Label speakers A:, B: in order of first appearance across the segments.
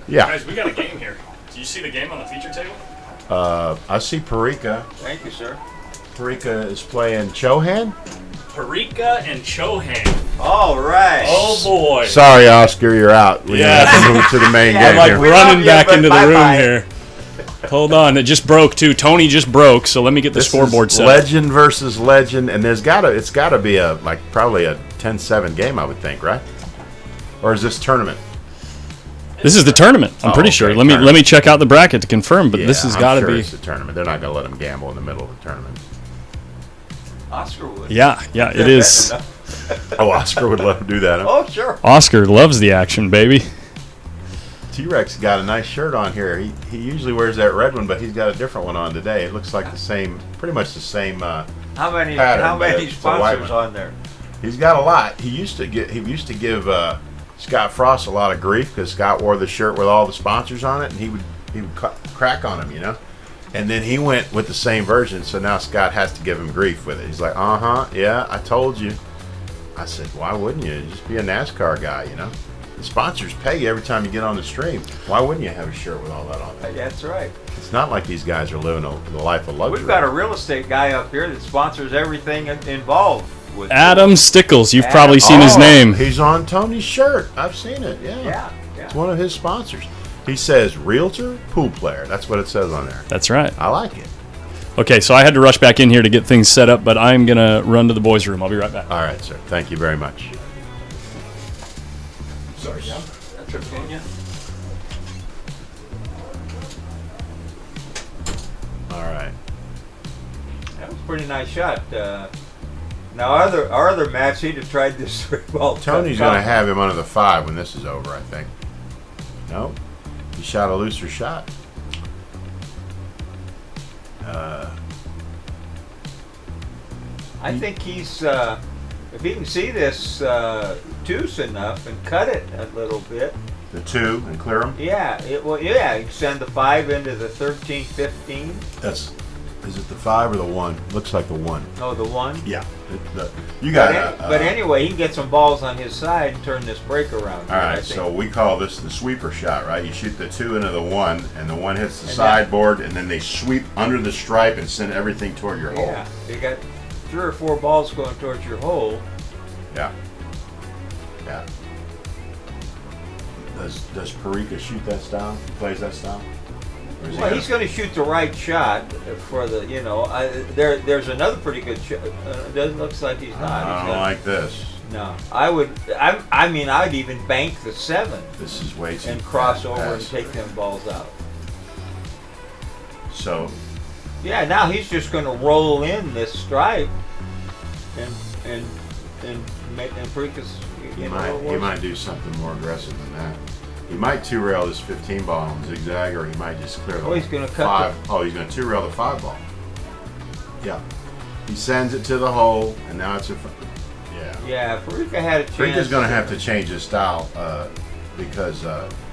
A: Yeah.
B: Guys, we got a game here. Do you see the game on the feature table?
A: I see PARICA.
C: Thank you, sir.
A: PARICA is playing CHOHAN.
B: PARICA and CHOHAN.
C: All right.
B: Oh boy.
A: Sorry, Oscar, you're out. We have to move to the main game
B: I'm like
A: here.
B: running
C: you,
B: back
C: but
B: into the room
C: bye-bye.
B: here. Hold on, it just broke too. Tony just broke, so let me get the
A: This
B: scoreboard
A: is
B: set.
A: legend versus legend, and it's gotta be a probably a 10-7 game, I would think, right? Or is this tournament?
B: This is the tournament. I'm pretty
A: okay,
B: sure. Let
A: tournament.
B: me check out the bracket to confirm, but this has
A: I'm
B: got to
A: sure
B: be.
A: It's a tournament. They're not gonna let them gamble in the middle of the tournament.
C: Oscar would.
B: Yeah, it is.
A: Oh, Oscar would love to do that. Huh?
C: Oh, sure.
B: Oscar loves the action, baby.
A: T-Rex got a nice shirt on here. He usually wears that red one, but he's got a different one on today. It looks like the same, pretty much the same.
C: How many
A: pattern, but it's a white
C: sponsors
A: one.
C: on there?
A: He's got a lot. He used to give Scott Frost a lot of grief because Scott wore the shirt with all the sponsors on it, and he would crack on him, you know. And then he went with the same version, so now Scott has to give him grief with it. He's like, yeah, I told you. I said, why wouldn't you? Just be a NASCAR guy, you know. The sponsors pay you every time you get on the stream. Why wouldn't you have a shirt with all that on it?
C: That's right.
A: It's not like these guys are living the life of luxury.
C: We've got a real estate guy up here that sponsors everything involved with
B: Adam Stickles. You've probably seen his
A: Oh,
B: name.
A: He's on Tony's shirt. I've seen it.
C: Yeah.
A: It's one of his sponsors. He says realtor, pool player. That's what it says on there.
B: That's right.
A: I like it.
B: Okay, so I had to rush back in here to get things set up, but I'm going to run to the boys' room. I'll be right back.
A: All right, sir. Thank you very much.
C: Sorry, John. That's okay.
A: All right.
C: That was a pretty nice shot. Now, our other match, he'd have tried this 3-ball.
A: Tony's going to have him under the 5 when this is over, I think. No, he shot a looser shot.
C: I think he's, if he can see this two's enough and cut it a little bit.
A: The 2 and clear him.
C: Yeah, you can send the 5 into the 13, 15.
A: Is it the 5 or the 1? Looks like the 1.
C: Oh, the 1?
A: Yeah. You got
C: But anyway, he can get some balls on his side and turn this break around.
A: All right, so we call this the sweeper shot, right? You shoot the 2 into the 1, and the 1 hits the sideboard, and then they sweep under the stripe and send everything toward your hole.
C: Yeah, you got 3 or 4 balls going towards your hole.
A: Yeah. Does PARICA shoot that style? He plays that style? Or is he
C: Well, he's going to shoot the right shot for the, there's another pretty good shot. Doesn't looks like he's not.
A: I don't like this.
C: No, I'd even bank the 7
A: This is way too
C: and cross over and
A: fast.
C: take them balls out.
A: So,
C: Yeah, now he's just going to roll in this stripe and PARICA's.
A: he might do something more aggressive than that. He might 2-rail this 15 ball and zigzag, or he might just clear the
C: he's going to
A: 5. Oh, he's going to 2-rail the 5 ball. Yeah. He sends it to the hole, and now it's a.
C: Yeah, PARICA had a chance.
A: PARICA's going to have to change his style because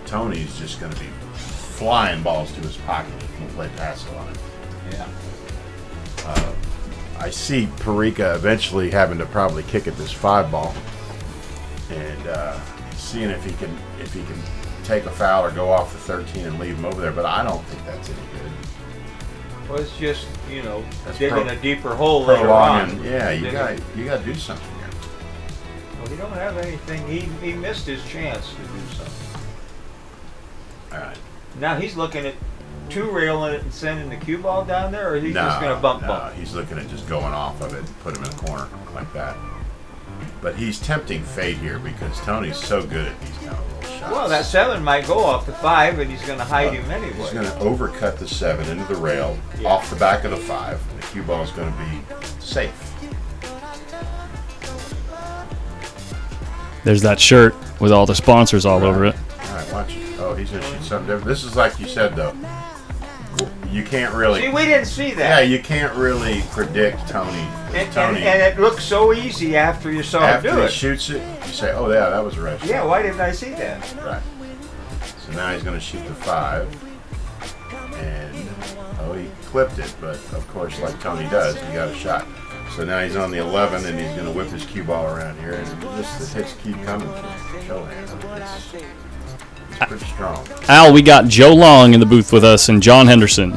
A: Tony's just going to be flying balls to his pocket. He can play passive on it.
C: Yeah.
A: I see PARICA eventually having to probably kick at this 5 ball and seeing if he can take a foul or go off the 13 and leave him over there. But I don't think that's any good.
C: Well, it's just
A: That's
C: digging a deeper hole later on.
A: Prolonging. Yeah, you got to do something here.
C: Well, he don't have anything. He missed his chance to do something.
A: All right.
C: Now he's looking at 2-railing it and sending the cue ball down there, or is he just going to bump?
A: He's looking at just going off of it and put him in a corner like that. But he's tempting fate here because Tony's so good at these kind of little shots.
C: Well, that 7 might go off the 5, and he's going to hide him anyway.
A: He's going to overcut the 7 into the rail off the back of the 5, and the cue ball is going to be safe.
B: There's that shirt with all the sponsors all over it.
A: All right, watch it. Oh, he's going to shoot something different. This is like you said, though. You can't really.
C: See, we didn't see
A: Yeah,
C: that.
A: you can't really predict Tony.
C: And it looked so easy after you saw him do
A: After he
C: it.
A: shoots it, you say, "Oh yeah, that was a rush."
C: Yeah, why didn't I see that?
A: Right. So now he's going to shoot the 5, and he clipped it, but of course, like Tony does, he got a shot. So now he's on the 11, and he's going to whip his cue ball around here, and just the hits keep coming from CHOHAN. It's Pretty strong.
B: Al, we got Joe Long in the booth with us and John Henderson.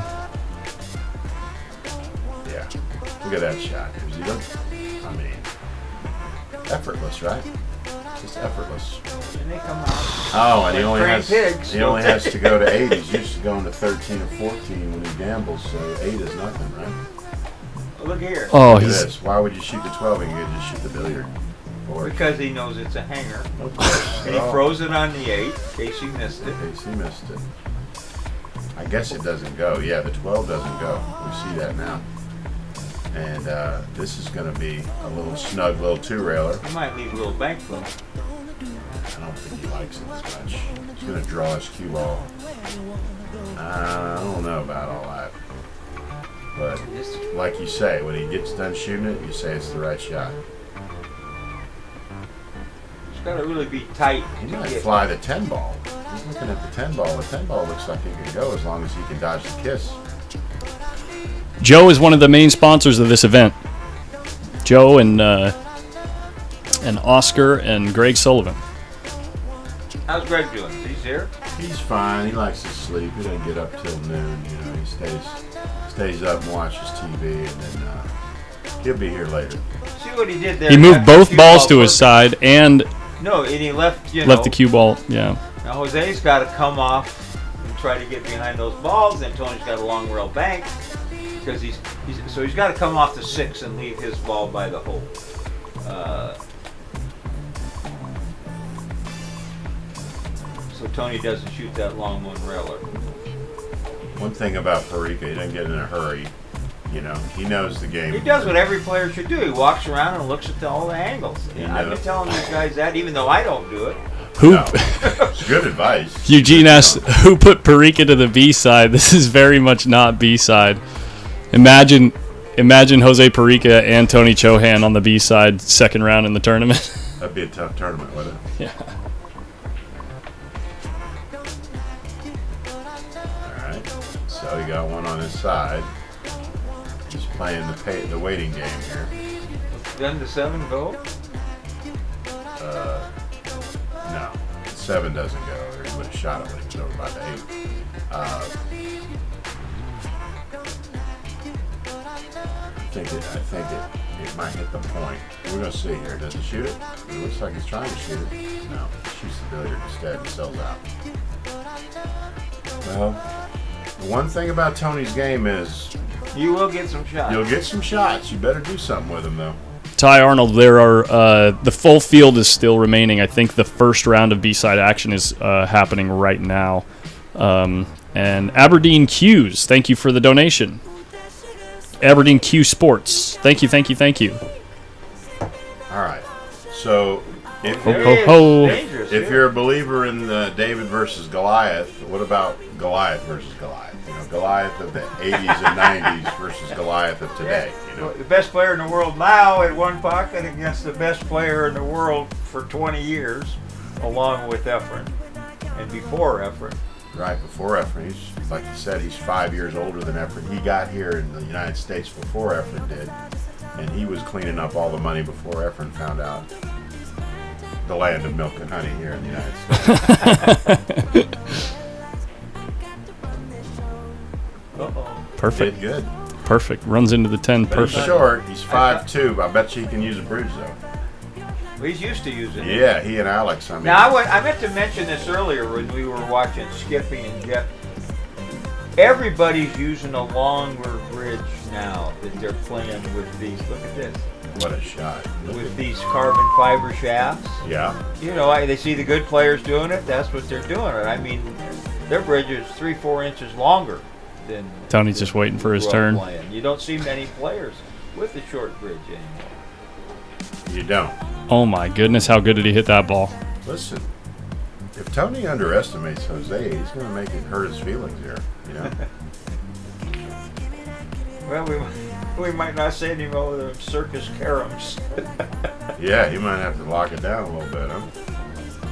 A: Yeah. Look at that shot. Is he look? I mean, effortless, right? Just effortless.
C: And they come out.
A: Oh, and
C: Like
A: he only has to go to 8. He's used to going to 13 or 14 when he gambles, so 8 is nothing, right?
C: Look here.
B: Oh,
A: Look at
B: he's
A: this. Why would you shoot the 12 when you could just shoot the billiard? Or
C: Because he knows it's a hanger.
A: of course.
C: And he froze it on the 8 in case he missed it.
A: In case he missed it. I guess it doesn't go. Yeah, the 12 doesn't go. We see that now. And this is going to be a little snug little two-railer.
C: He might leave a little bank for him.
A: I don't think he likes it as much. He's going to draw his cue ball. I don't know about all that. But like you say, when he gets done shooting it, you say it's the right shot.
C: It's got to really be tight.
A: He
C: to
A: might
C: get-
A: fly the 10 ball. He's looking at the 10 ball. The 10 ball looks like it can go as long as he can dodge the kiss.
B: Joe is one of the main sponsors of this event. Joe and Oscar and Greg Sullivan.
C: How's Greg doing? He's here?
A: He's fine. He likes to sleep. He doesn't get up till noon. You know, he stays up and watches TV, and then he'll be here later.
C: See what he did there?
B: He moved
C: Left the
B: both
C: cue
B: balls
C: ball
B: to his
C: first.
B: side and
C: No, and he left,
B: left the cue ball. Yeah.
C: Now Jose's got to come off and try to get behind those balls, and Tony's got a long rail bank because he's got to come off the 6 and leave his ball by the hole. So Tony doesn't shoot that long one railer.
A: One thing about PARICA, he doesn't get in a hurry. You know, he knows the game.
C: He does what every player should do. He walks around and looks at all the angles.
A: He
C: I've been
A: knows.
C: telling these guys that, even though I don't do it.
B: Who?
A: No, it's good advice.
B: Eugene asked, who put Parika to the B side? This is very much not B side. Imagine Jose Parika and Tony Chohan on the B side, second round in the tournament.
A: That'd be a tough tournament, wouldn't it?
B: Yeah.
A: All right. So he got one on his side. Just playing the waiting game here.
C: Gun to 7 go.
A: No, 7 doesn't go. Or he would have shot it when he was over by the 8. I think it might hit the point. We're gonna see here. Does he shoot it? It looks like he's trying to shoot it. No, he shoots the billiard instead and sells out. Well, the one thing about Tony's game is
C: You will get some shots.
A: you'll get some shots. You better do something with them though.
B: Ty Arnold, there are the full field is still remaining. I think the first round of B-side action is happening right now. And Aberdeen Q's, thank you for the donation. Aberdeen Q Sports, thank you.
A: All right. So if
B: Ho,
C: There
B: ho,
C: he is.
B: ho.
C: Dangerous
A: If
C: here.
A: you're a believer in the David versus Goliath, what about Goliath versus Goliath? You know, Goliath of the 80s and 90s versus Goliath of today. You know,
C: The best player in the world now in one pocket against the best player in the world for 20 years, along with Efren and before Efren.
A: right before Efren. He's, like you said, he's 5 years older than Efren. He got here in the United States before Efren did, and he was cleaning up all the money before Efren found out the land of milk and honey here in the United States.
C: Uh-oh.
B: Perfect.
A: Did good.
B: Perfect. Runs into the 10.
A: But he's
B: Perfect.
A: short. He's 5'2". I bet you he can use a bridge though.
C: Well, he's used to using it.
A: Yeah, he and Alex. I mean,
C: Now, I meant to mention this earlier when we were watching Skippy and Jeff. Everybody's using a longer bridge now that they're playing with these. Look at this.
A: what a shot.
C: With these carbon fiber shafts.
A: Yeah.
C: You know, they see the good players doing it. That's what they're doing. I mean, their bridge is 3-4 inches longer than.
B: Tony's just waiting for his
C: we're all
B: turn.
C: playing. You don't see many players with the short bridge anymore.
A: You don't.
B: Oh my goodness, how good did he hit that ball?
A: Listen, if Tony underestimates Jose, he's going to make it hurt his feelings here. You know.
C: Well, we might not say any more of the circus caroms.
A: Yeah, he might have to lock it down a little bit, huh?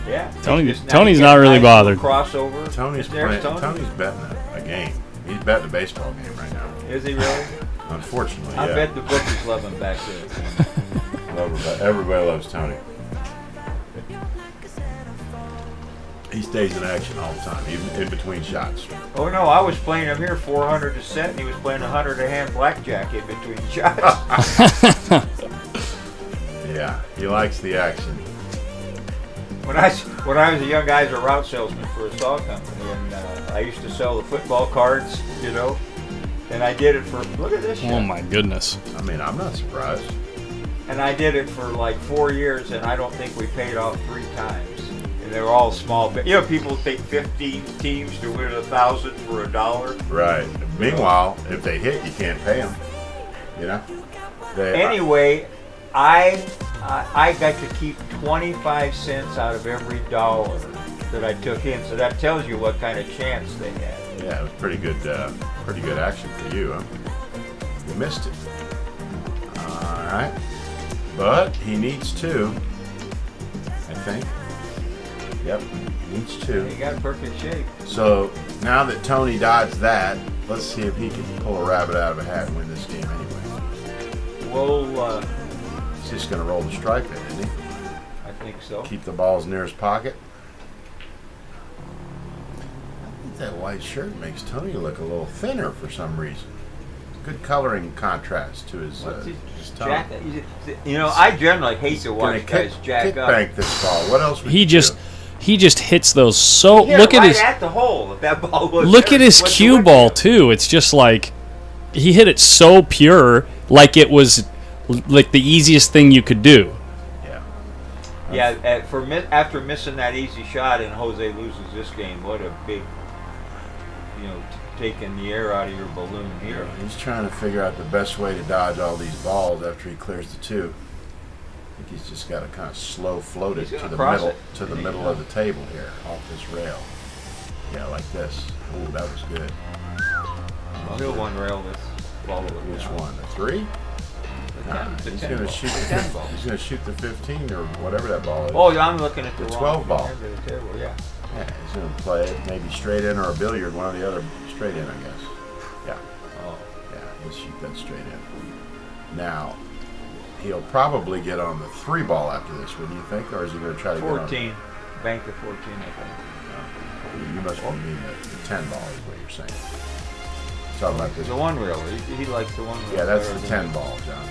C: Yeah.
B: Tony's
C: Just now
B: not
C: you get a
B: really
C: nice
B: bothered.
C: Crossover.
A: Tony's
C: There's
A: playing.
C: Tony.
A: Tony's betting a game. He's betting a baseball game right now.
C: Is he really?
A: Unfortunately,
C: I
A: yeah.
C: bet the bookies love him back there.
A: Everybody loves Tony. He stays in action all the time, even in between shots.
C: Oh no, I was playing him here 400 to set, and he was playing 100 a hand blackjack in between shots.
A: Yeah, he likes the action.
C: When I was a young guy, I was a route salesman for a saw company, and I used to sell the football cards, you know. And I did it for, look at this shit.
B: Oh my goodness.
A: I mean, I'm not surprised.
C: And I did it for like 4 years, and I don't think we paid off 3 times. And they were all small. You know, people take 50 teams to win 1,000 for $1.
A: Right. Meanwhile, if they hit, you can't pay them. You know.
C: Anyway, I got to keep 25 cents out of every dollar that I took in. So that tells you what kind of chance they had.
A: Yeah, it was pretty good action for you, huh? You missed it. All right. But he needs 2, I think. Yep, he needs 2.
C: He got perfect shape.
A: So now that Tony dodged that, let's see if he can pull a rabbit out of a hat and win this game anyway.
C: Well,
A: He's just going to roll the stripe in, isn't he?
C: I think so.
A: Keep the balls near his pocket. I think that white shirt makes Tony look a little thinner for some reason. Good coloring contrast to his tone.
C: Jack, you know, I generally hate to watch guys jack up.
A: Bank this ball. What else would
B: He
A: you
B: just
A: do?
B: he just hits those so.
C: Hit
B: Look
C: it
B: at
C: right
B: his
C: at the hole. If that ball was
B: look
C: there,
B: at his
C: what's
B: cue
C: the
B: ball
C: window?
B: too. It's just like he hit it so pure, like it was like the easiest thing you could do.
C: Yeah, after missing that easy shot and Jose loses this game, what a big, you know, taking the air out of your balloon here.
A: He's trying to figure out the best way to dodge all these balls after he clears the 2. I think he's just got to kind of slow float it
C: He's
A: to
C: gonna
A: the
C: cross
A: middle
C: it.
A: of the table here, off this rail. Yeah, like this. Ooh, that was good.
C: Well, he'll one rail this ball.
A: Which one? The 3? He's going to shoot the 10 ball. He's going to shoot the 15 or whatever that ball is.
C: Oh, yeah, I'm looking at the
A: The
C: wrong
A: 12 ball.
C: end of the table, yeah.
A: Yeah, he's going to play it maybe straight in or a billiard, one or the other. Straight in, I guess. Yeah.
C: Oh.
A: Yeah, he'll shoot that straight in. Now, he'll probably get on the 3 ball after this, wouldn't you think? Or is he going to try to
C: 14.
A: get on?
C: Bank the 14, I think.
A: You must mean the 10 ball is what you're saying. Talking about this.
C: The one reel. He likes the one reel.
A: Yeah, that's
C: better
A: the
C: than
A: 10 ball, John.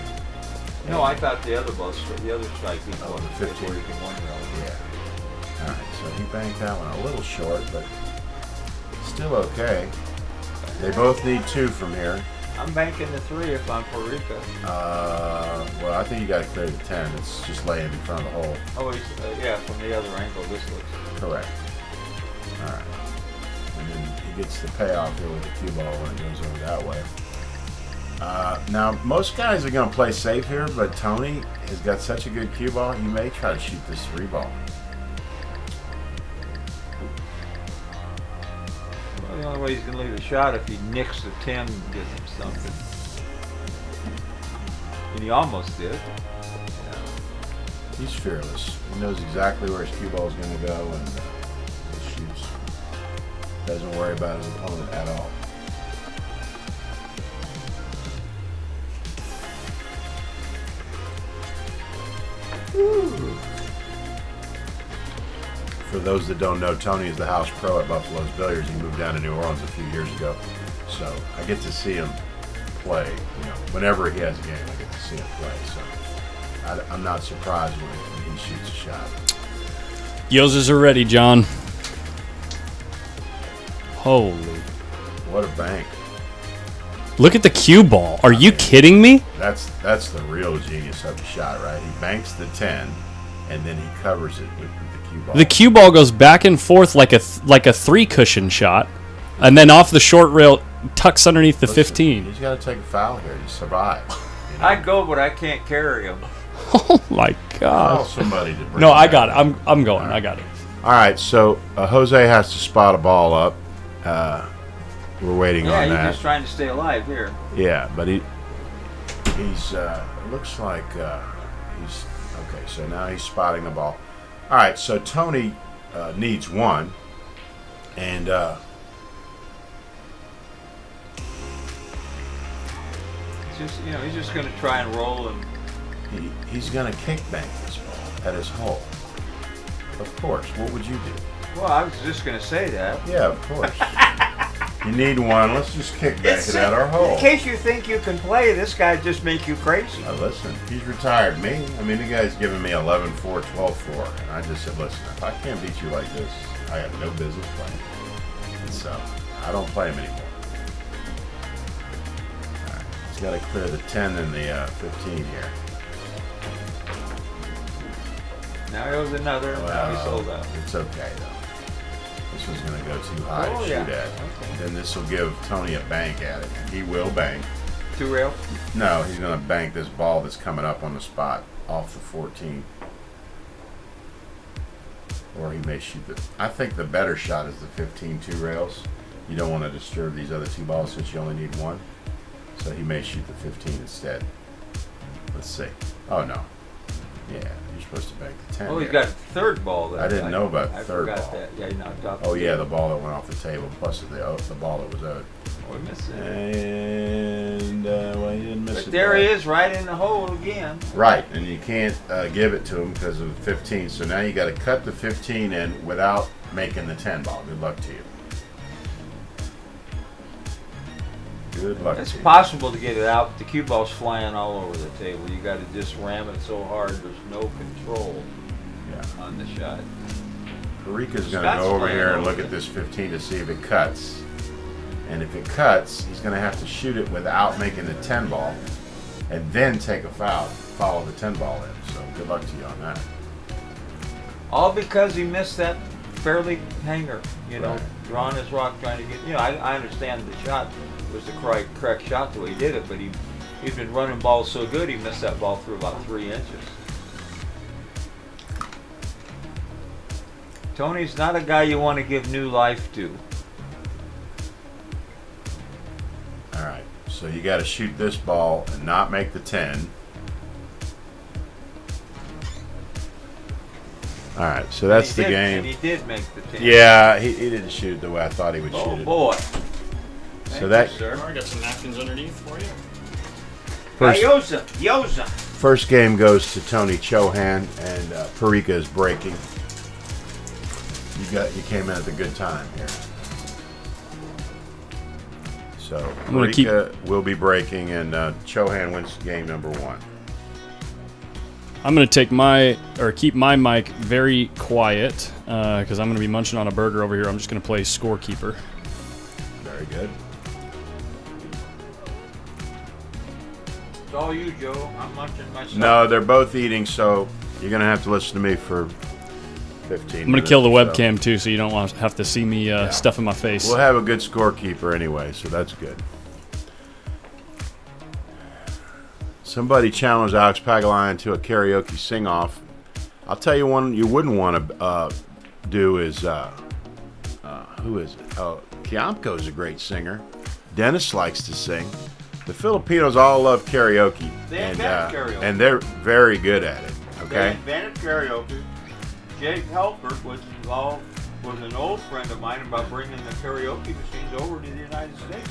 C: No, I thought the other ball, the other striking
A: Oh,
C: ball,
A: the 15.
C: where you can one reel.
A: Yeah. All right, so he banked that one a little short, but still okay. They both need 2 from here.
C: I'm banking the 3 if I'm PARICA.
A: Well, I think you got to clear the 10. It's just laying in front of the hole.
C: Oh, yeah, from the other angle, this looks.
A: Correct. All right. And then he gets the payoff here with the cue ball when it goes over that way. Now, most guys are going to play safe here, but Tony has got such a good cue ball, he may try to shoot this 3 ball.
C: Well, the only way he's going to leave the shot if he nicks the 10 and gives him something. And he almost did.
A: He's fearless. He knows exactly where his cue ball is going to go, and he shoots. Doesn't worry about his opponent at all. For those that don't know, Tony is the house pro at Buffalo's Billiards. He moved down to New Orleans a few years ago, so I get to see him play. You know, whenever he has a game, I get to see him play. So I'm not surprised when he shoots a shot.
B: Yozas are ready, John. Holy!
A: What a bank!
B: Look at the cue ball. Are you kidding me?
A: That's the real genius of the shot, right? He banks the 10, and then he covers it with the cue ball.
B: The cue ball goes back and forth like a 3 cushion shot, and then off the short rail tucks underneath the 15.
A: He's got to take a foul here to survive. You know?
C: I'd go, but I can't carry him.
B: Oh my
A: Call
B: God!
A: somebody to bring
B: No,
A: him
B: I
A: back.
B: got it. I'm going. I got it.
A: All right, so Jose has to spot a ball up. We're waiting
C: Yeah,
A: on
C: he's
A: that.
C: just trying to stay alive here.
A: Yeah, but he's looks like he's okay. So now he's spotting a ball. All right, so Tony needs 1, and
C: It's just, you know, he's just going to try and roll and.
A: he's going to kick bank this ball at his hole. Of course. What would you do?
C: Well, I was just going to say that.
A: Yeah, of course. You need one. Let's just kick back it at our hole.
C: In case you think you can play, this guy just make you crazy.
A: Now listen, he's retired me. I mean, the guy's giving me 11-4, 12-4. And I just said, listen, if I can't beat you like this, I have no business playing. And so, I don't play him anymore. All right, he's got to clear the 10 and the 15 here.
C: Now he owes another, and now he sold out.
A: It's okay, though. This was going to go too high to shoot at.
C: Okay.
A: Then this will give Tony a bank at it. He will bank.
C: 2 rail?
A: No, he's going to bank this ball that's coming up on the spot off the 14. Or he may shoot the... I think the better shot is the 15 2 rails. You don't want to disturb these other 2 balls since you only need 1. So he may shoot the 15 instead. Let's see. Oh, no. Yeah, you're supposed to bank the 10.
C: Oh, he's got a third ball. That
A: I didn't know about the third
C: forgot
A: ball.
C: that. Yeah, he knocked off
A: Oh,
C: the
A: yeah,
C: table.
A: the ball that went off the table plus the ball that was owed.
C: Oh, he missed it.
A: And, well, he didn't miss it.
C: But there he is, right in the hole again.
A: Right, and you can't give it to him because of the 15. So now you got to cut the 15 in without making the 10 ball. Good luck to you. Good luck
C: It's
A: to you.
C: possible to get it out, but the cue ball's flying all over the table. You got to just ram it so hard there's no control
A: Yeah.
C: on the shot.
A: PARICA's going to
C: Scott's
A: go over
C: playing
A: here and
C: over
A: look
C: it.
A: at this 15 to see if it cuts. And if it cuts, he's going to have to shoot it without making the 10 ball and then take a foul, follow the 10 ball in. So good luck to you on that.
C: All because he missed that fairly hanger,
A: Right.
C: drawing his rock, trying to get, I understand the shot was the correct shot the way he did it, but he's been running balls so good he missed that ball through about 3 inches. Tony's not a guy you want to give new life to.
A: All right, so you got to shoot this ball and not make the 10. All right, so that's the game.
C: And he did make the 10.
A: Yeah, he didn't shoot it the way I thought he would
C: Oh
A: shoot it.
C: boy.
A: So that
C: Thank you, sir.
B: I got some napkins underneath for you.
C: Yoza.
A: first game goes to Tony CHOHAN, and PARICA is breaking. You came in at a good time here. So
B: I'm gonna
A: PARICA will be breaking, and CHOHAN wins game number 1.
B: I'm going to keep my mic very quiet because I'm going to be munching on a burger over here. I'm just going to play scorekeeper.
A: Very good.
C: It's all you, Joe. I'm munching myself.
A: No, they're both eating, so you're gonna have to listen to me for 15
B: I'm going to kill the webcam too, so you don't want to have to see me stuffing my face.
A: We'll have a good scorekeeper anyway, so that's good. Somebody challenged Alex Pagalian to a karaoke sing-off. I'll tell you one you wouldn't want to do is, who is it? Oh, Kiamko's a great singer. Dennis likes to sing. The Filipinos all love karaoke.
C: They invented karaoke.
A: And they're very good at it,
C: They
A: okay?
C: invented karaoke. Jake Halpert was an old friend of mine about bringing the karaoke machines over to the United States.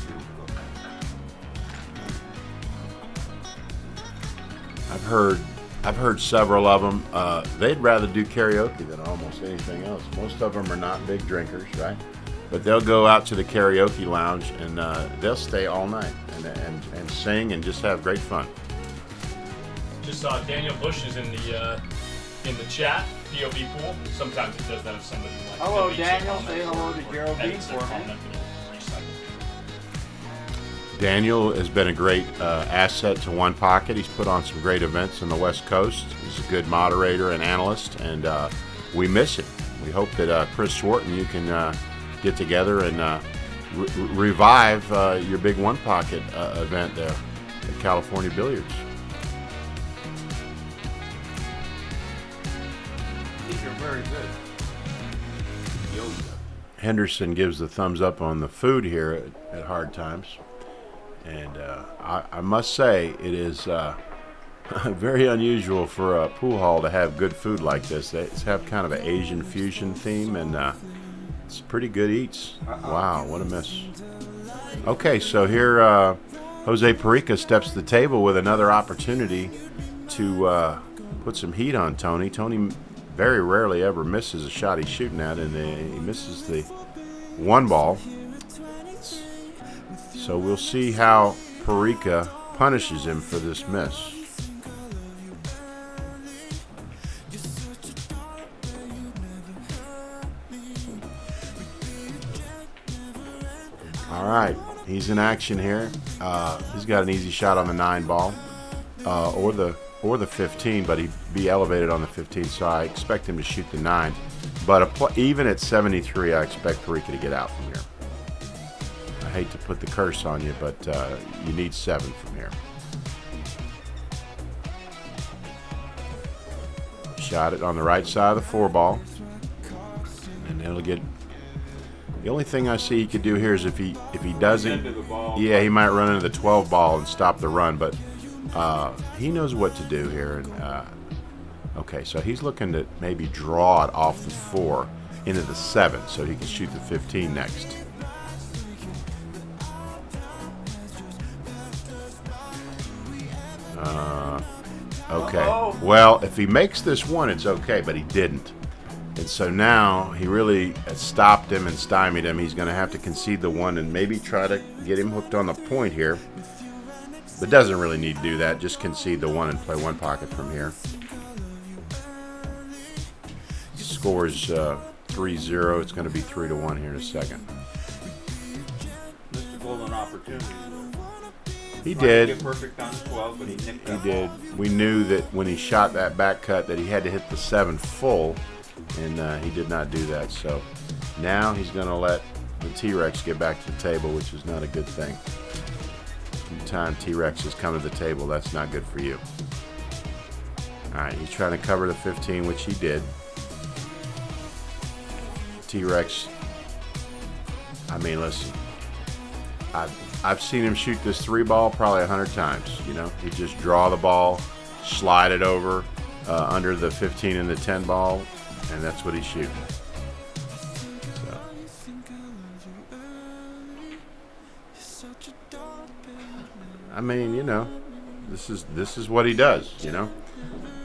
A: I've heard several of them. They'd rather do karaoke than almost anything else. Most of them are not big drinkers, right? But they'll go out to the karaoke lounge and they'll stay all night and sing and just have great fun.
B: Just saw Daniel Bush is in the chat. POV pool. Sometimes it does that if somebody like.
C: Hello, Daniel. Say hello to Geraldine for me.
A: Daniel has been a great asset to One Pocket. He's put on some great events on the West Coast. He's a good moderator and analyst, and we miss him. We hope that Chris Swarton, you can get together and revive your big One Pocket event there at California Billiards.
C: You're very good.
A: Henderson gives the thumbs up on the food here at Hard Times. And I must say, it is very unusual for a pool hall to have good food like this. They have kind of an Asian fusion theme, and it's pretty good eats. Wow, what a miss. Okay, so here Jose PARICA steps to the table with another opportunity to put some heat on Tony. Tony very rarely ever misses a shot he's shooting at, and he misses the 1 ball. So we'll see how PARICA punishes him for this miss. All right, he's in action here. He's got an easy shot on the 9 ball, or the 15, but he'd be elevated on the 15, so I expect him to shoot the 9. But even at 73, I expect PARICA to get out from here. I hate to put the curse on you, but you need 7 from here. Shot it on the right side of the 4 ball, and it'll get. The only thing I see he could do here is if he doesn't, yeah, he might run into the 12 ball and stop the run, but he knows what to do here. And okay, so he's looking to maybe draw it off the 4 into the 7 so he can shoot the 15 next. Okay, well, if he makes this one, it's okay, but he didn't. And so now he really stopped him and stymied him. He's going to have to concede the 1 and maybe try to get him hooked on the point here. But doesn't really need to do that. Just concede the 1 and play 1 pocket from here. Scores 3-0. It's going to be 3-1 here in a second.
C: Missed a golden opportunity.
A: He did.
C: Get perfect on the 12, but he nicked that
A: He did.
C: ball.
A: We knew that when he shot that back cut that he had to hit the 7 full. And he did not do that. So now he's going to let the T-Rex get back to the table, which is not a good thing. Anytime T-Rexes come to the table, that's not good for you. All right, he's trying to cover the 15, which he did. T-Rex, I mean, listen, I've seen him shoot this 3 ball probably 100 times. You know, he just draw the ball, slide it over under the 15 and the 10 ball, and that's what he's shooting. So. I mean, you know, this is what he does, you know.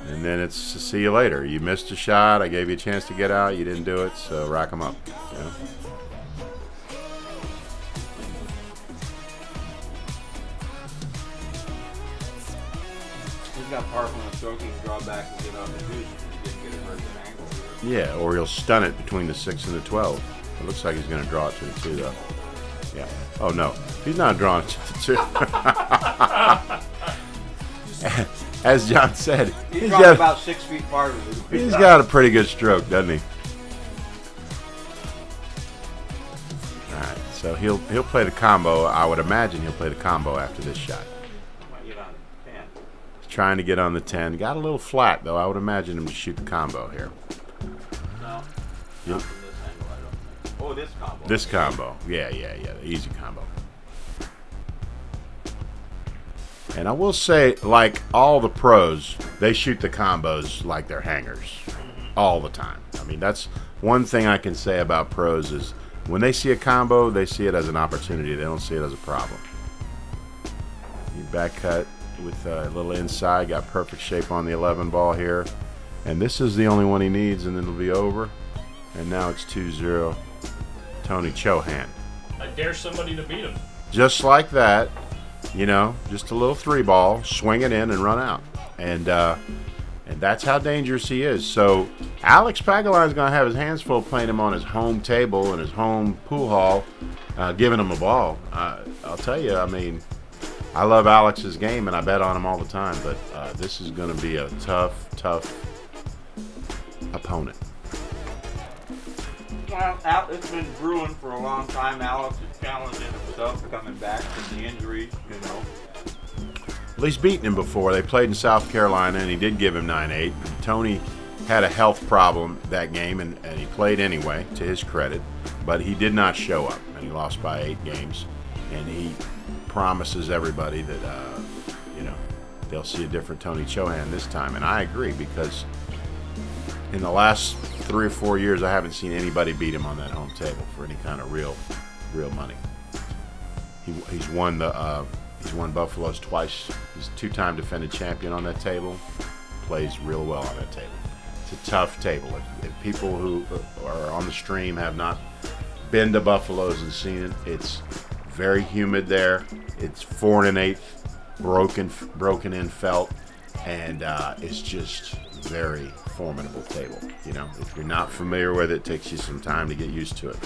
A: And then it's to see you later. You missed a shot. I gave you a chance to get out. You didn't do it, so rack him up. You know?
C: He's got power from the stroke. He can draw back and get off the juice. He didn't get it right at an angle.
A: Yeah, or he'll stun it between the 6 and the 12. It looks like he's going to draw it to the 2, though. Yeah. Oh, no. He's not drawing it to the 2. As John said,
C: He's got about 6 feet farther.
A: He's got a pretty good stroke, doesn't he? All right, so he'll play the combo. I would imagine he'll play the combo after this shot.
C: Might get on 10.
A: He's trying to get on the 10. Got a little flat, though. I would imagine him to shoot the combo here.
C: No.
A: Yep.
C: Not from this angle, I don't think. Oh, this combo.
A: This combo. Yeah, the easy combo. And I will say, like all the pros, they shoot the combos like they're hangers all the time. I mean, that's one thing I can say about pros is when they see a combo, they see it as an opportunity. They don't see it as a problem. You back cut with a little inside, got perfect shape on the 11 ball here. And this is the only one he needs, and then it'll be over. And now it's 2-0, Tony CHOHAN.
B: I dare somebody to beat him.
A: Just like that. You know, just a little 3 ball, swing it in and run out. And that's how dangerous he is. So Alex Pagaline's going to have his hands full playing him on his home table in his home pool hall, giving him a ball. I'll tell you, I mean, I love Alex's game, and I bet on him all the time. But this is going to be a tough opponent.
C: Well, it's been brewing for a long time. Alex is challenging himself, coming back from the injuries, you know.
A: Well, he's beaten him before. They played in South Carolina, and he did give him 9-8. Tony had a health problem that game, and he played anyway, to his credit. But he did not show up, and he lost by 8 games. And he promises everybody that, you know, they'll see a different Tony CHOHAN this time. And I agree, because in the last 3 or 4 years, I haven't seen anybody beat him on that home table for any kind of real money. He's won Buffalo's twice. He's a 2-time defended champion on that table. Plays real well on that table. It's a tough table. If people who are on the stream have not been to Buffalo's and seen it, it's very humid there. It's 4 1/8 broken in felt, and it's just very formidable table. You know, if you're not familiar with it, it takes you some time to get used to it.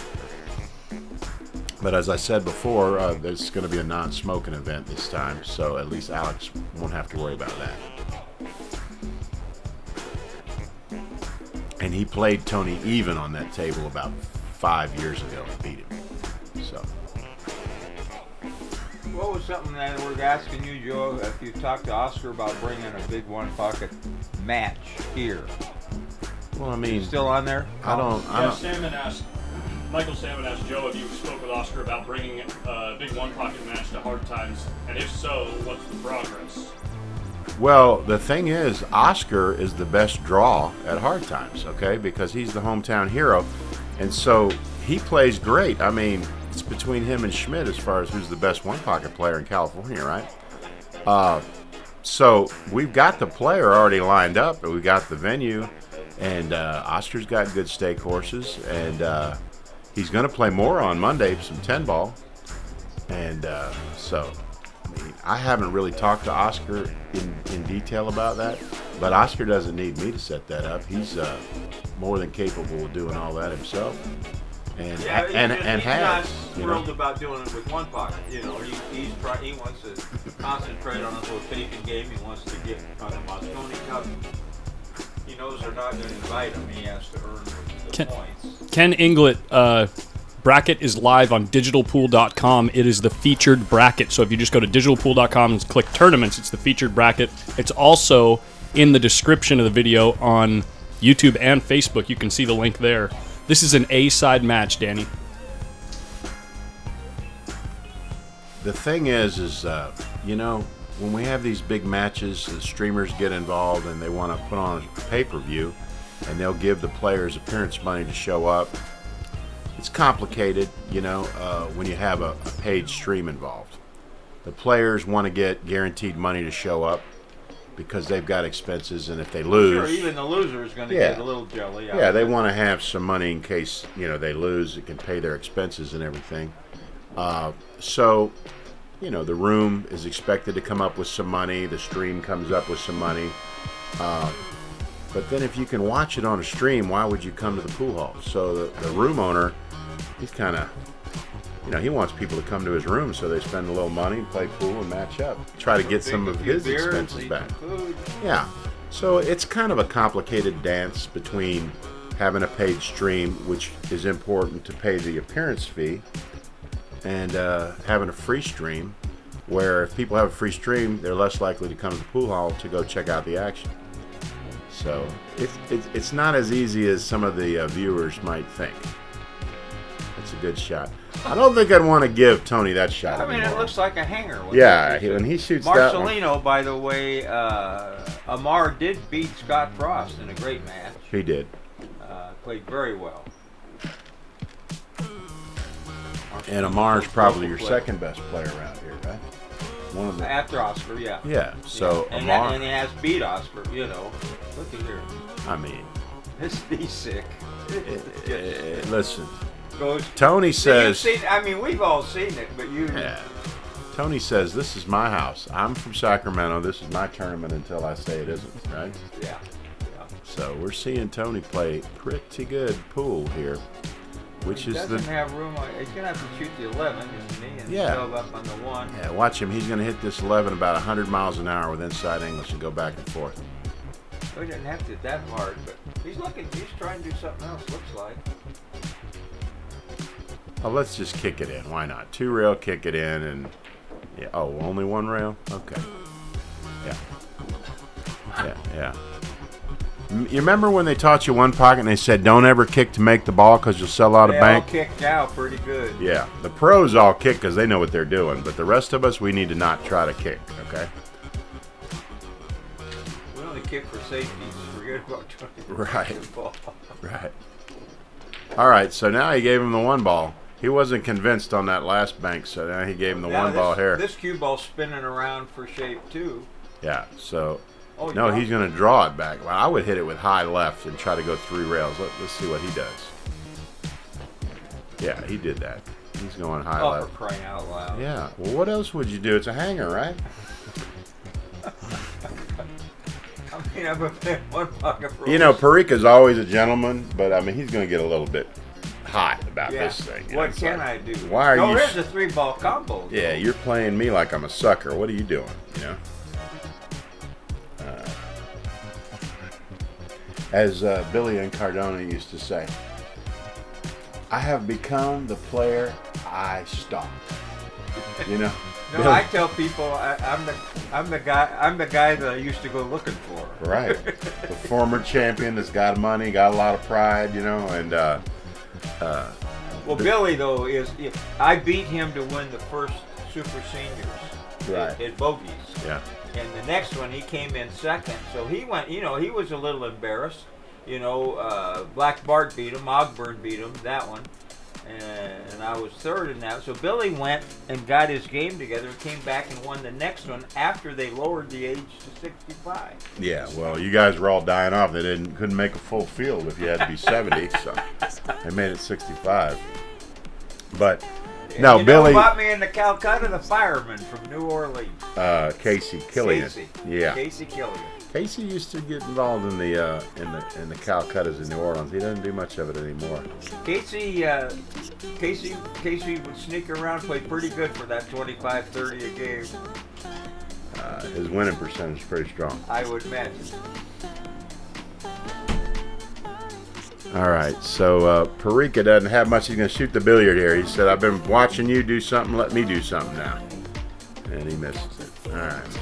A: But as I said before, there's going to be a non-smoking event this time, so at least Alex won't have to worry about that. And he played Tony even on that table about 5 years ago and beat him. So.
C: What was something that we're asking you, Joe, if you talked to Oscar about bringing a big one pocket match here?
A: Well, I mean,
C: you still on there?
A: I don't.
B: Michael Salmon asked Joe if you spoke with Oscar about bringing a big one pocket match to Hard Times, and if so, what's the progress?
A: Well, the thing is, Oscar is the best draw at Hard Times, okay, because he's the hometown hero, and so he plays great. I mean, it's between him and Schmidt as far as who's the best one pocket player in California, right? So we've got the player already lined up, and we got the venue, and Oscar's got good stake horses, and he's going to play more on Monday, some 10 ball, and so. I mean, I haven't really talked to Oscar in detail about that, but Oscar doesn't need me to set that up. He's more than capable of doing all that himself, and
D: He's
A: has.
D: not
A: You
D: thrilled
A: know?
D: about doing it with one pocket. You know, he wants to concentrate on his rotation game. He wants to get on the Moscone Cup. He knows they're not going to invite him. He has to earn the points.
B: Ken Inglet bracket is live on digitalpool.com. It is the featured bracket. So if you just go to digitalpool.com and click tournaments, it's the featured bracket. It's also in the description of the video on YouTube and Facebook. You can see the link there. This is an A-side match, Danny.
A: The thing is you know, when we have these big matches, the streamers get involved and they want to put on a pay-per-view, and they'll give the players appearance money to show up. It's complicated, you know, when you have a paid stream involved. The players want to get guaranteed money to show up because they've got expenses, and if they lose...
D: Sure, even the loser is going to get a little jelly.
A: Yeah, they want to have some money in case, you know, they lose. It can pay their expenses and everything. So, you know, the room is expected to come up with some money. The stream comes up with some money. But then if you can watch it on a stream, why would you come to the pool hall? So the room owner, he's kind of, you know, he wants people to come to his room so they spend a little money, play pool, and match up. Try to get some of his expenses back. Yeah. So it's kind of a complicated dance between having a paid stream, which is important to pay the appearance fee, and having a free stream, where if people have a free stream, they're less likely to come to the pool hall to go check out the action. So it's not as easy as some of the viewers might think. It's a good shot. I don't think I'd want to give Tony that shot.
C: I mean,
A: anymore.
C: it looks like a hanger.
A: Yeah, when he shoots that one.
C: Marcelino, by the way, Amar did beat Scott Frost in a great match.
A: He did.
C: Played very well.
A: And Amar's probably your second best player around here, right? One of the.
C: After Oscar, yeah.
A: Yeah. So
C: and
A: Amar.
C: and he has beat Oscar. You know, look at here.
A: I mean,
C: He's sick.
A: listen.
C: Goes.
A: Tony says.
C: You've seen, I mean, we've all seen it, but you.
A: Yeah. Tony says, "This is my house. I'm from Sacramento. This is my tournament until I say it isn't." Right?
C: Yeah.
A: So we're seeing Tony play pretty good pool here, which
C: He
A: is
C: doesn't
A: the.
C: have room. He's gonna have to shoot the 11, isn't he? And
A: Yeah.
C: shove up on the 1.
A: Yeah, watch him. He's going to hit this 11 about 100 miles an hour with inside English and go back and forth.
C: He doesn't have to that hard, but he's trying to do something else. Looks like.
A: Oh, let's just kick it in. Why not? 2 rail, kick it in, and yeah. Oh, only 1 rail. Okay. Yeah. You remember when they taught you one pocket and they said don't ever kick to make the ball because you'll sell out a
C: They
A: bank?
C: all kicked out pretty good.
A: Yeah, the pros all kick because they know what they're doing, but the rest of us, we need to not try to kick, okay?
C: We only kick for safety. Forget about trying to
A: Right.
C: the ball.
A: Right. All right, so now he gave him the 1 ball. He wasn't convinced on that last bank, so now he gave him the
C: Now
A: 1 ball here.
C: This cue ball's spinning around for shape too.
A: Yeah, so
C: Oh,
A: No,
C: yeah.
A: he's going to draw it back. Well, I would hit it with high left and try to go 3 rails. Let's see what he does. Yeah, he did that. He's going high
C: Oh,
A: left.
C: for crying out loud.
A: Yeah. Well, what else would you do? It's a hanger, right?
C: I mean, I've been playing one pocket for
A: You know, PARICA's always a gentleman, but I mean, he's going to get a little bit hot about
C: Yeah.
A: this thing. You know,
C: What
A: it's
C: can
A: like,
C: I do?
A: Why are
C: no,
A: you?
C: there's a 3-ball combo.
A: Yeah, you're playing me like I'm a sucker. What are you doing? You know. As Billy and Cardona used to say, I have become the player I stalked. You know.
C: No,
A: Billy-
C: I tell people I'm the guy that I used to go looking for.
A: Right. The former champion that's got money, got a lot of pride, you know, and
C: Well, Billy though I beat him to win the first Super Seniors
A: Right.
C: at Bogies,
A: yeah.
C: and the next one he came in second. So he went. You know, he was a little embarrassed. You know, Black Bart beat him, Ogburn beat him, that one, and I was third in that. So Billy went and got his game together, came back and won the next one after they lowered the age to 65.
A: Yeah, well, you guys were all dying off. They couldn't make a full field if you had to be 70, so they made it 65. But no,
C: you
A: Billy,
C: know about me in the Calcutta, the fireman from New Orleans.
A: Casey Killian.
C: Casey.
A: Yeah,
C: Casey Killian.
A: Casey used to get involved in the Calcuttas in New Orleans. He doesn't do much of it anymore.
C: Casey would sneak around, play pretty good for that 25-30 a game.
A: His winning percentage is pretty strong.
C: I would imagine.
A: All right, so PARICA doesn't have much. He's going to shoot the billiard here. He said, I've been watching you do something. Let me do something now. And he misses it. All right.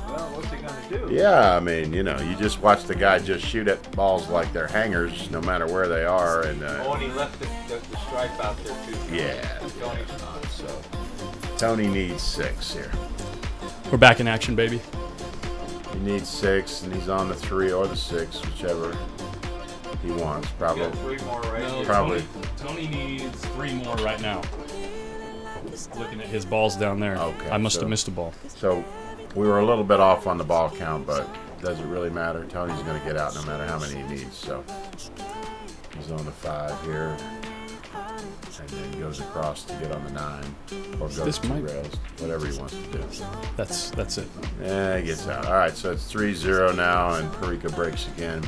C: Well, what's he gonna do?
A: Yeah, I mean, you know, you just watch the guy just shoot at balls like they're hangers, no matter where they are. And
C: Oh, and he left the stripe out there too.
A: yeah,
C: Tony's not.
A: so Tony needs 6 here.
B: We're back in action, baby.
A: He needs 6, and he's on the 3 or the 6, whichever he wants.
C: You
A: Probably.
C: got 3 more right
B: No,
C: here.
A: Probably.
B: Tony needs 3 more right now. Looking at his balls down there.
A: Okay,
B: I must
A: so-
B: have missed a ball.
A: So we were a little bit off on the ball count, but does it really matter? Tony's going to get out no matter how many he needs. So he's on the 5 here, and then goes across to get on the 9, or goes
B: This
A: 2
B: might-
A: rails, whatever he wants to do.
B: That's it.
A: Yeah, he gets out. All right, so it's 3-0 now, and PARICA breaks again.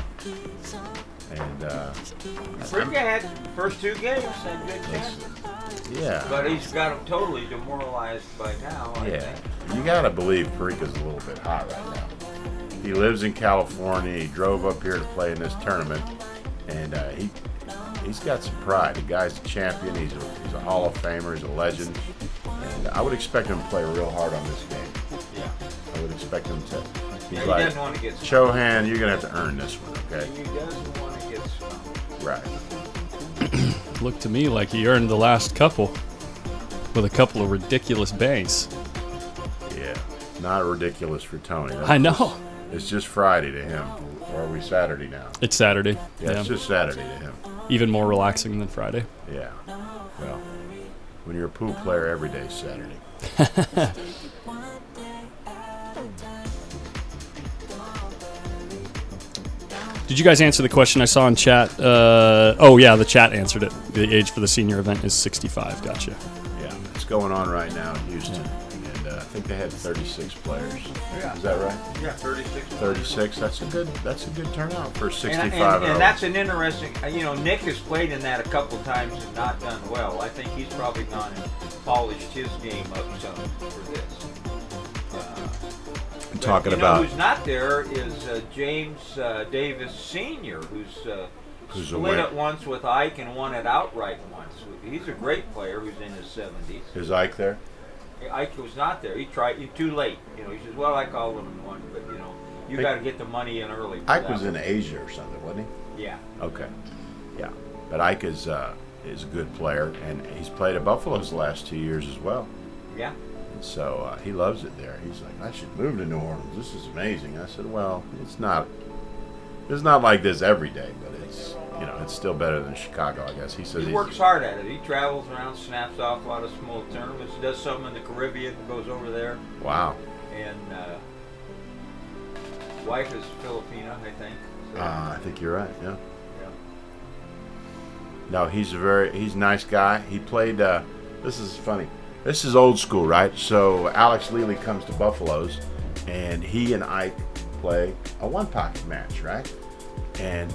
A: And
C: Friga had first 2 games, had good chances.
A: yeah,
C: But he's got him totally demoralized by now, I
A: yeah,
C: think.
A: you got to believe PARICA's a little bit hot right now. He lives in California. He drove up here to play in this tournament, and he's got some pride. The guy's a champion. He's a Hall of Famer. He's a legend, and I would expect him to play real hard on this game.
C: Yeah.
A: I would expect him to. He's
C: Yeah, he
A: like,
C: doesn't want to get
A: Chohan, you're gonna have to earn this one, okay?
C: He doesn't want to get stumped.
A: Right.
B: Looked to me like he earned the last couple with a couple of ridiculous banks.
A: Yeah. Not ridiculous for Tony. That's
B: I know.
A: just- it's just Friday to him, or are we Saturday now?
B: It's Saturday.
A: Yeah, it's just Saturday to him.
B: Even more relaxing than Friday.
A: Yeah. Well, when you're a pool player, every day's Saturday.
B: Did you guys answer the question I saw in chat? Oh, yeah, the chat answered it. The age for the senior event is 65. Gotcha.
A: Yeah, it's going on right now in Houston, and I think they had 36 players.
C: Yeah.
A: Is that right?
C: Yeah, 36.
A: 36. That's a good turnout for 65.
C: And that's an interesting. You know, Nick has played in that a couple times and not done well. I think he's probably gone and polished his game up some for this. But,
A: talking
C: you know,
A: about
C: who's not there is James Davis Sr., who's
A: Who's a
C: split
A: winner.
C: it once with Ike and won it outright once. He's a great player who's in his 70s.
A: is Ike there?
C: Ike was not there. He tried too late. You know, he says, "Well, I called him and won, but you know, you
A: Hey,
C: got to get the money in early." for
A: Ike
C: that
A: was in
C: one."
A: Asia or something, wasn't he?
C: Yeah.
A: Okay. Yeah, but Ike is a good player, and he's played at Buffalo's the last 2 years as well.
C: Yeah.
A: And so he loves it there. He's like, I should move to New Orleans. This is amazing. I said, well, it's not like this every day, but it's it's still better than Chicago, I guess. He says
C: He works hard at it. He travels around, snaps off a lot of small tournaments, does something in the Caribbean, goes over there,
A: Wow.
C: and Wife is Filipina, I think. So,
A: I think you're right. Yeah.
C: yeah.
A: No, he's a nice guy. He played. This is funny. This is old school, right? So Alex Lely comes to Buffalo's, and he and Ike play a one-pocket match, right? And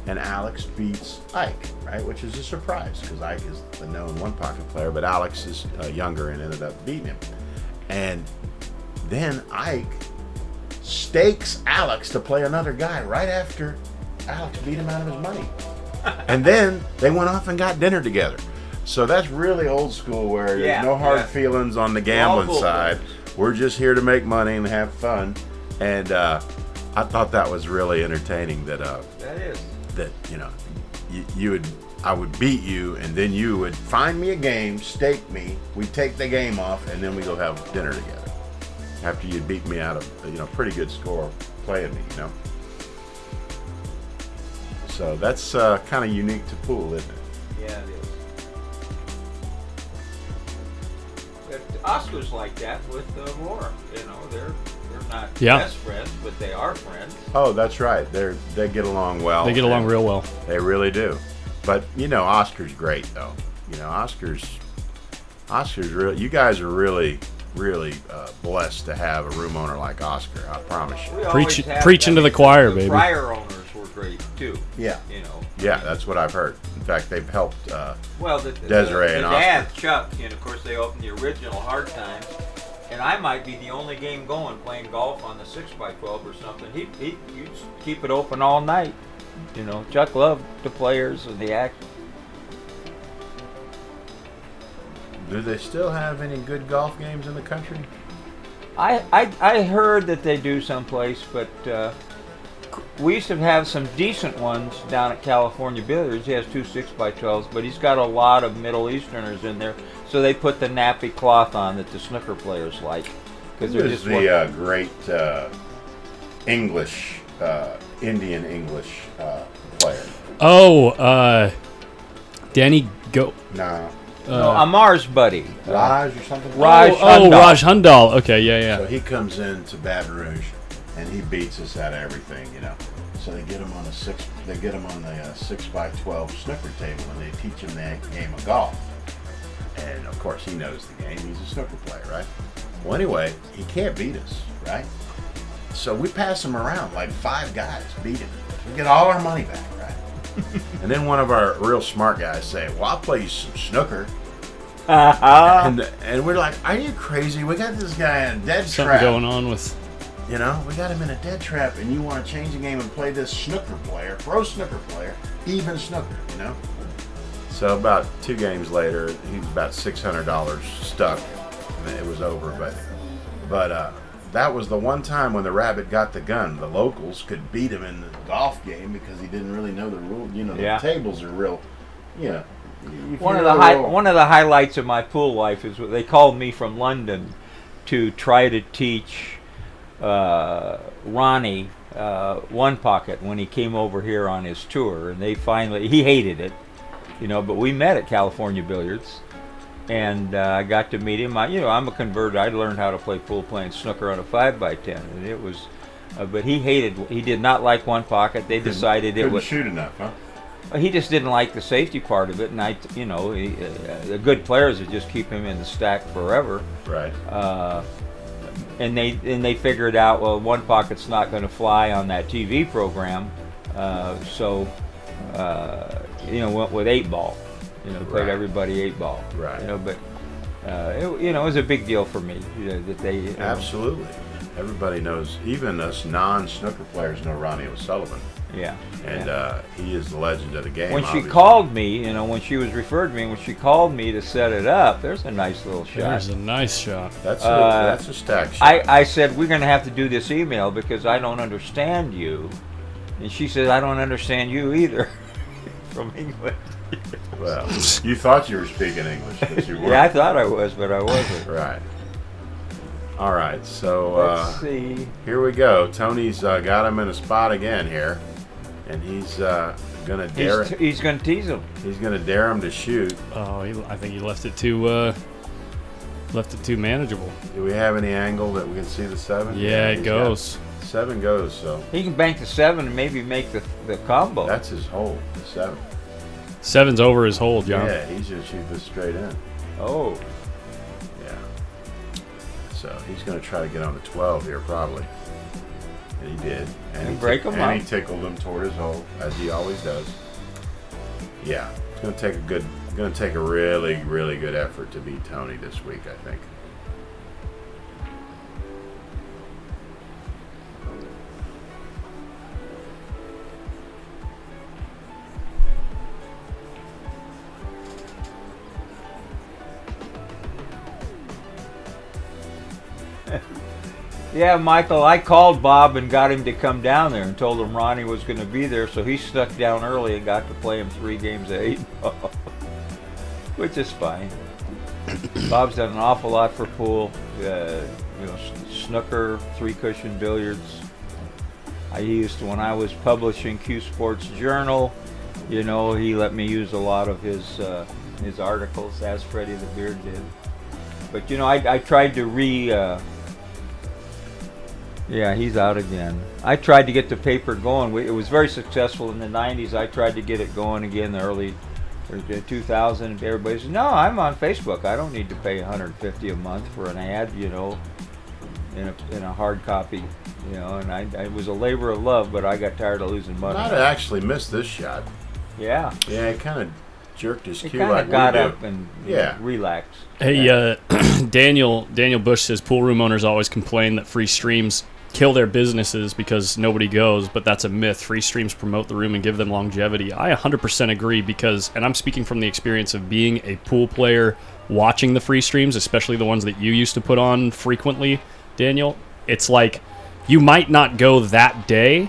A: Alex beats Ike, right? Which is a surprise because Ike is the known one-pocket player, but Alex is younger and ended up beating him. And then Ike stakes Alex to play another guy right after Alex beat him out of his money. And then they went off and got dinner together. So that's really old school where there's no hard feelings on the gambling side. We're just here to make money and have fun. And I thought that was really entertaining that I would beat you, and then you would find me a game, stake me, we'd take the game off, and then we go have dinner together after you'd beat me out of pretty good score playing me, So that's kind of unique to pool, isn't it?
C: Yeah, it is. But Oscar's like that with Laura. They're not best friends, but they are friends.
A: Oh, that's right. They get along well.
B: They get along real well.
A: They really do. But Oscar's great though. Oscar's real. You guys are really blessed to have a room owner like Oscar. I promise you.
B: Preaching to the choir, baby.
C: The prior owners were great too.
A: Yeah. Yeah, that's what I've heard. In fact, they've helped Desiree and Oscar.
C: Dad, Chuck, and of course they opened the original Hard Times. And I might be the only game going playing golf on the 6x12 or something. He'd keep it open all night. Chuck loved the players and the action.
A: Do they still have any good golf games in the country?
C: I heard that they do someplace, but we used to have some decent ones down at California Billiards. He has 2 6x12s, but he's got a lot of Middle Easterners in there. So they put the nappy cloth on that the snooker players like.
A: Who is the great Indian English player?
B: Oh, Danny Go.
A: No.
C: No, Amar's buddy.
A: Raj or something?
C: Raj Hundal.
B: Raj Hundal. Okay, yeah.
A: So he comes into Baton Rouge and he beats us out of everything, So they get him on the 6x12 snooker table and they teach him that game of golf. And of course he knows the game. He's a snooker player, right? Well, anyway, he can't beat us, right? So we pass him around like 5 guys beat him. We get all our money back, right? And then one of our real smart guys say, "Well, I'll play you some snooker." And we're like, "Are you crazy? We got this guy in a dead
B: Something
A: trap.
B: going on with.
A: We got him in a dead trap, and you want to change the game and play this snooker player, pro snooker player, even snooker, So about 2 games later, he was about $600 stuck, and it was over. But that was the one time when the rabbit got the gun. The locals could beat him in the golf game because he didn't really know the rules. The tables are real.
C: One of the highlights of my pool life is they called me from London to try to teach Ronnie one pocket when he came over here on his tour, and he hated it, but we met at California Billiards, and I got to meet him. I'm a converted. I learned how to play pool playing snooker on a 5x10, and it was, but he did not like one pocket. They decided it was
A: shoot enough, huh?
C: He just didn't like the safety part of it, and the good players would just keep him in the stack forever.
A: Right.
C: And they figured out, well, one pocket's not going to fly on that TV program, so went with 8-ball. Played everybody 8-ball.
A: Right.
C: But it was a big deal for me that they.
A: Absolutely. Everybody knows. Even us non-snooker players know Ronnie O'Sullivan.
C: Yeah.
A: And he is the legend of the game.
C: When
A: obviously.
C: she called me, when she was referred to me, when she called me to set it up, there's a nice little shot.
B: There's a nice shot.
A: That's a stack shot.
C: I said, we're going to have to do this email because I don't understand you. And she said, I don't understand you either. From England.
A: Well, you thought you were speaking English, but you weren't.
C: Yeah, I thought I was, but I wasn't.
A: Right. All right, so
C: let's see.
A: Here we go. Tony's got him in a spot again here, and he's gonna dare.
C: He's gonna tease him.
A: He's gonna dare him to shoot.
B: Oh, I think he left it too manageable.
A: Do we have any angle that we can see the 7?
B: Yeah, it goes.
A: 7 goes, so
C: He can bank the 7 and maybe make the combo.
A: that's his hole, the 7.
B: 7's over his hold, John.
A: Yeah, he's going to shoot this straight in.
C: Oh.
A: Yeah. So he's going to try to get on the 12 here, probably. And he did.
C: And break him
A: And
C: up.
A: he tickled him toward his hole, as he always does. Yeah, it's going to take a really, really good effort to beat Tony this week, I think.
C: Yeah, Michael, I called Bob and got him to come down there and told him Ronnie was going to be there, so he stuck down early and got to play him 3 games of 8, which is fine. Bob's done an awful lot for pool, snooker, 3-cushion billiards. I used to, when I was publishing Q Sports Journal, he let me use a lot of his articles, as Freddie the Beard did. But I tried to yeah, he's out again. I tried to get the paper going. It was very successful in the 90s. I tried to get it going again in the early 2000. Everybody says, no, I'm on Facebook. I don't need to pay $150 a month for an ad, in a hard copy. And I was a labor of love, but I got tired of losing money.
A: Might have actually missed this shot.
C: Yeah.
A: Yeah, he kind of jerked his
C: He
A: cue
C: kind
A: like
C: of got
A: we do.
C: up and relaxed.
B: Hey, Daniel Bush says pool room owners always complain that free streams kill their businesses because nobody goes, but that's a myth. Free streams promote the room and give them longevity. I 100% agree because, and I'm speaking from the experience of being a pool player, watching the free streams, especially the ones that you used to put on frequently, Daniel. It's like you might not go that day,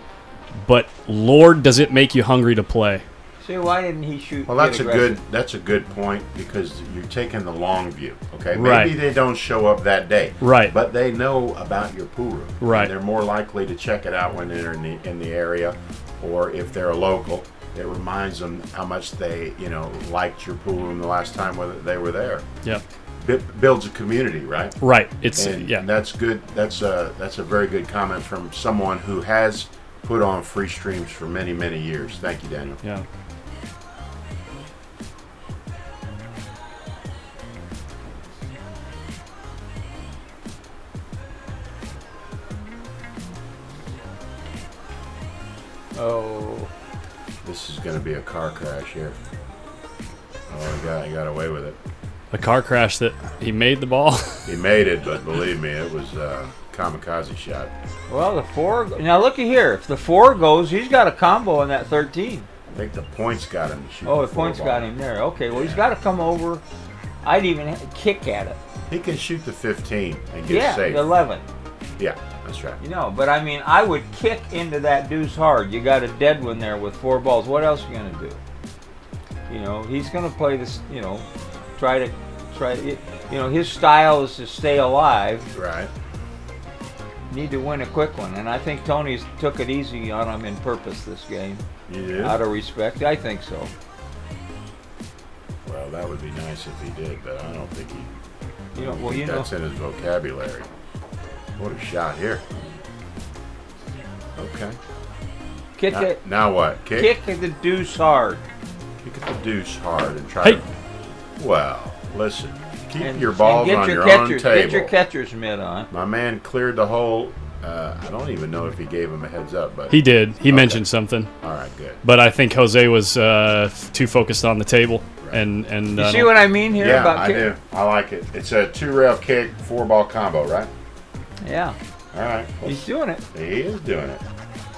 B: but Lord, does it make you hungry to play.
C: See, why didn't he shoot?
A: Well, that's a good point because you're taking the long view. Okay, maybe
B: Right.
A: they don't show up that day,
B: Right.
A: But they know about your pool room,
B: Right.
A: And they're more likely to check it out when they're in the area, or if they're a local, it reminds them how much they liked your pool room the last time they were there.
B: Yep.
A: Builds a community, right?
B: Right. It's
A: And
B: yeah.
A: that's good. That's a very good comment from someone who has put on free streams for many, many years. Thank you, Daniel.
B: Yeah.
C: Oh.
A: This is going to be a car crash here. Oh, he got away with it.
B: A car crash that he made the ball.
A: He made it, but believe me, it was a kamikaze shot.
C: Well, the 4. Now looky here. If the 4 goes, he's got a combo on that 13.
A: I think the points got him to shoot.
C: Oh, the
A: four
C: points
A: ball.
C: got him there. Okay, well, he's got to come over. I'd even kick at it.
A: He can shoot the 15 and get
C: Yeah,
A: safe.
C: the 11.
A: Yeah, that's right.
C: But I mean, I would kick into that deuce hard. You got a dead one there with 4 balls. What else are you going to do? He's going to play this, try to, his style is to stay alive.
A: Right.
C: Need to win a quick one. And I think Tony's took it easy on him in purpose this game.
A: You did?
C: Out of respect. I think so.
A: Well, that would be nice if he did, but I don't think he. That's in his vocabulary. What a shot here. Okay.
C: Kick it.
A: Now what?
C: Kick the deuce hard.
A: Kick at the deuce hard and try
B: Hey.
A: to. Well, listen. Keep
C: And-
A: your balls
C: and
A: on
C: get
A: your
C: your
A: own
C: catcher's,
A: table.
C: Get your catcher's mitt on.
A: My man cleared the hole. I don't even know if he gave him a heads up, but
B: He did. He
A: Okay.
B: mentioned something,
A: all right, good.
B: but I think Jose was too focused on the table.
A: Right.
B: And
C: You see what I mean here
A: Yeah,
C: about
A: I
C: kick?
A: do. I like it. It's a 2-rail kick, 4-ball combo, right?
C: Yeah,
A: All right. Well,
C: he's doing it.
A: he is doing it.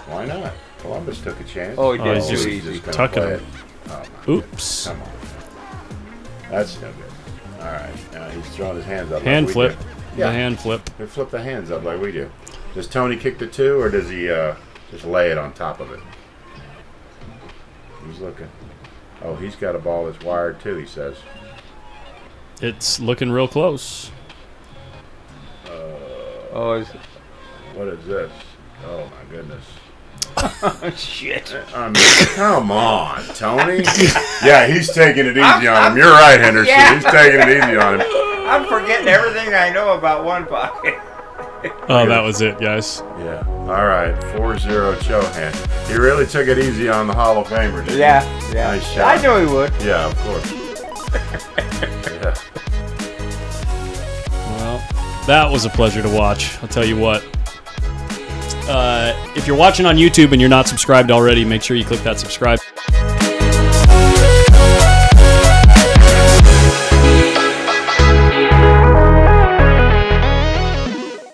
A: Why not? Columbus took a chance.
C: Oh, he did.
B: he's
C: Too
B: just
C: easy.
A: gonna
B: tucking
A: play
B: him.
A: it. Oh, my
B: Oops.
A: Come on. Man. That's no good. All right. Now he's throwing his hands up.
B: Hand
A: like we
B: flip.
A: do.
B: The
A: Yeah.
B: hand flip.
A: They flip the hands up like we do. Does Tony kick the 2, or does he just lay it on top of it? He's looking. Oh, he's got a ball that's wired too, he says.
B: It's looking real close.
C: Oh,
A: What is this? Oh, my goodness.
C: shit.
A: I mean, come on, Tony. Yeah, he's taking it easy on him. You're right, Henderson.
C: Yeah.
A: He's taking it easy on him.
C: I'm forgetting everything I know about one pocket.
B: Oh, that was it, guys.
A: Yeah. All right. 4-0 Chohan. He really took it easy on the Hall of Famer, didn't he?
C: Yeah.
A: Nice shot.
C: I knew he would.
A: Yeah, of course. Yeah.
B: Well, that was a pleasure to watch. I'll tell you what. If you're watching on YouTube and you're not subscribed already, make sure you click that subscribe